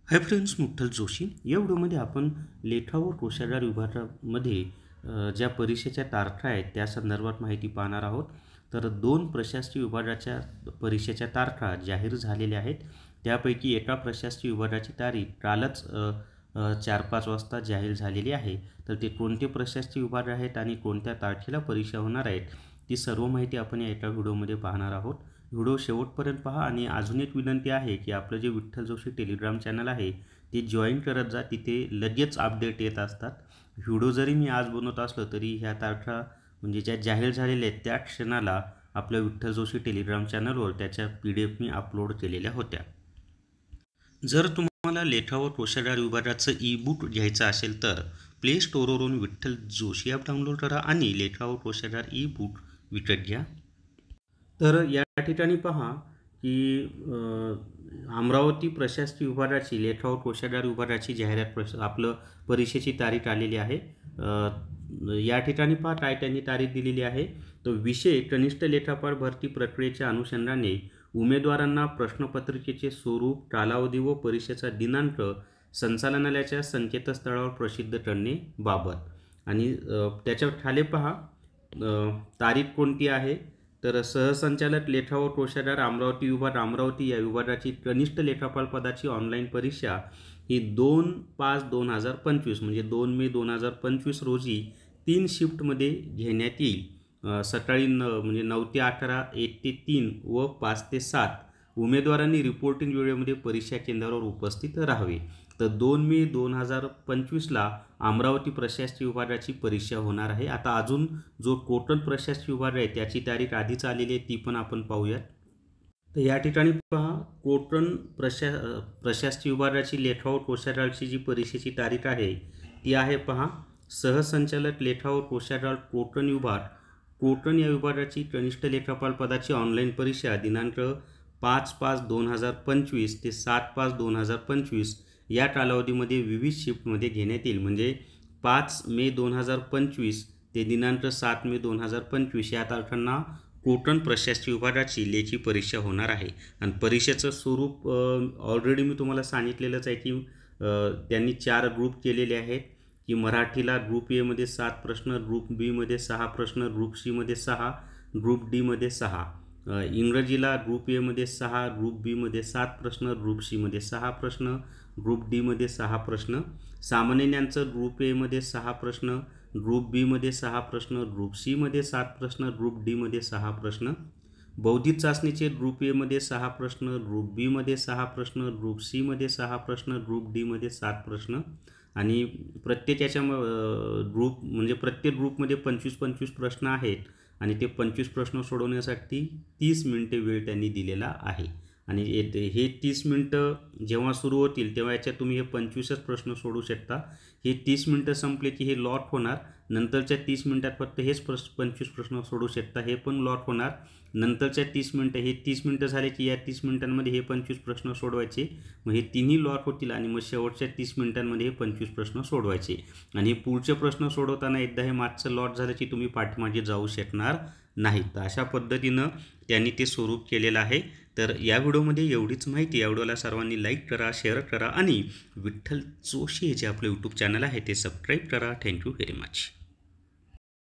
Hi friends, मुठ्ठल Joshi या व्हिडिओमध्ये आपण लेखा व कोशागार विभागामध्ये ज्या परीक्षेच्या तारखा आहेत त्या संदर्भात माहिती पाहणार आहोत। तर 2 प्रशासकीय विभागाच्या परीक्षेच्या तारखा जाहीर झालेल्या आहेत। त्यापैकी एका प्रशासकीय विभागाची तारीख कालच 4-5 वाजता जाहीर झालेली आहे। तर ते कोणते प्रशासकीय विभाग आहेत आणि कोणत्या तारखेला परीक्षा होणार आहेत ती सर्व माहिती आपण या एका व्हिडिओमध्ये पाहणार आहोत। व्हिडिओ शेवटपर्यंत पहा आणि अजून एक विनंती आहे की आपलं जे विठ्ठल जोशी टेलिग्राम चॅनल आहे ते जॉईन करत जा, तिथे लगेच अपडेट येत असतात। व्हिडिओ जरी मी आज बनवत असलो तरी ह्या तारखा म्हणजे ज्या जाहीर झालेल्या आहेत त्या क्षणाला आपल्या विठ्ठल जोशी टेलिग्राम चॅनलवर त्याच्या PDF मी अपलोड केलेल्या होत्या। जर तुम्हाला लेखा व कोशागार विभागाचं ई-बुक घ्यायचं असेल तर प्ले स्टोअरवरून विठ्ठल जोशी ॲप डाउनलोड करा आणि लेखा व कोशागार ई-बुक विकत घ्या। तर या ठिकाणी पहा की अमरावती प्रशासकीय विभागाची लेखा व कोशागार विभागाची जाहिरात आपलं परीक्षेची तारीख आलेली आहे। या ठिकाणी पहा काय त्यांनी तारीख दिलेली आहे। तो विषय कनिष्ठ लेखापाल भरती प्रक्रियेच्या अनुषंगाने उमेदवारांना प्रश्नपत्रिकेचे स्वरूप, कालावधी व परीक्षेचा दिनांक संचालनालयाच्या संकेतस्थळावर प्रसिद्ध करणे बाबत। आणि त्याच्या खाली पहा तारीख कोणती आहे। तर सहसंचालक लेखा व कोशागार अमरावती विभाग अमरावती या विभागाची कनिष्ठ लेखापाल पदाची ऑनलाईन परीक्षा ही 2/5/2025 म्हणजे 2 मे 2025 रोजी 3 शिफ्टमध्ये घेण्यात येईल। सकाळी म्हणजे 9 ते 11, 1 ते 3 व 5 ते 7 उमेदवारांनी रिपोर्टिंग वेळेमध्ये परीक्षा केंद्रावर उपस्थित राहावे। तर 2 मे 2025ला अमरावती प्रशासकीय विभागाची परीक्षा होणार आहे। आता अजून जो कोकण प्रशासकीय विभाग आहे त्याची तारीख आधीच आलेली आहे, ती पण आपण पाहूयात। तर या ठिकाणी पहा कोकण प्रशासकीय विभागाची लेखा व कोशागारची जी परीक्षेची तारीख आहे ती आहे पहा सहसंचालक लेखा व कोशागार कोकण विभाग कोकण या विभागाची कनिष्ठ लेखापाल पदाची ऑनलाईन परीक्षा दिनांक 5/5/2025 ते 7/5/2025 या कालावधीमध्ये विविध शिफ्टमध्ये घेण्यात येईल। म्हणजे 5 मे 2025 ते दिनांक 7 मे 2025 या तारखांना कोकण प्रशासकीय विभागाची लेखी परीक्षा होणार आहे। आणि परीक्षेचं स्वरूप ऑलरेडी मी तुम्हाला सांगितलेलंच आहे की त्यांनी 4 ग्रुप केलेले आहेत की मराठीला ग्रुप ए मध्ये 7 प्रश्न, ग्रुप बी मध्ये 6 प्रश्न, ग्रुप सी मध्ये 6, ग्रुप डी मध्ये 6, इंग्रजीला ग्रुप ए मध्ये 6, ग्रुप बी मध्ये 7 प्रश्न, ग्रुप सी मध्ये 6 प्रश्न, ग्रुप डी मध्ये 6 प्रश्न, सामान्य ज्ञानचं ग्रुप ए मध्ये 6 प्रश्न, ग्रुप बी मध्ये 6 प्रश्न, ग्रुप सी मध्ये 7 प्रश्न, ग्रुप डी मध्ये 6 प्रश्न, बौद्धिक चाचणीचे ग्रुप ए मध्ये 6 प्रश्न, ग्रुप बी मध्ये 6 प्रश्न, ग्रुप सी मध्ये 6 प्रश्न, ग्रुप डी मध्ये 7 प्रश्न। आणि प्रत्येक याच्या ग्रुप म्हणजे प्रत्येक ग्रुपमध्ये 25-25 प्रश्न आहेत आणि ते 25 प्रश्न सोडवण्यासाठी 30 मिनिटे वेळ त्यांनी दिलेला आहे। आणि हे 30 मिनिटं जेव्हा सुरू होतील तेव्हा याच्यात तुम्ही हे 25च प्रश्न सोडवू शकता। हे 30 मिनिटं संपले की हे लॉट होणार, नंतरच्या 30 मिनिटात फक्त हेच 25 प्रश्न सोडवू शकता, हे पण लॉट होणार। नंतरच्या 30 मिनिटं हे 30 मिनिटं झाले की या 30 मिनिटांमध्ये हे 25 प्रश्न सोडवायचे, मग हे तिन्ही लॉट होतील आणि मग शेवटच्या 30 मिनिटांमध्ये हे 25 प्रश्न सोडवायचे। आणि हे पुढचे प्रश्न सोडवताना एकदा हे मागचं लॉट झालं की तुम्ही पाठीमागे जाऊ शकणार नाही। तर अशा पद्धतीनं त्यांनी ते स्वरूप केलेलं आहे। तर या व्हिडिओमध्ये एवढीच माहिती। या व्हिडिओला सर्वांनी लाईक करा, शेअर करा आणि विठ्ठल जोशी जे आपलं यूट्यूब चॅनल आहे ते सबस्क्राईब करा। Thank you very much.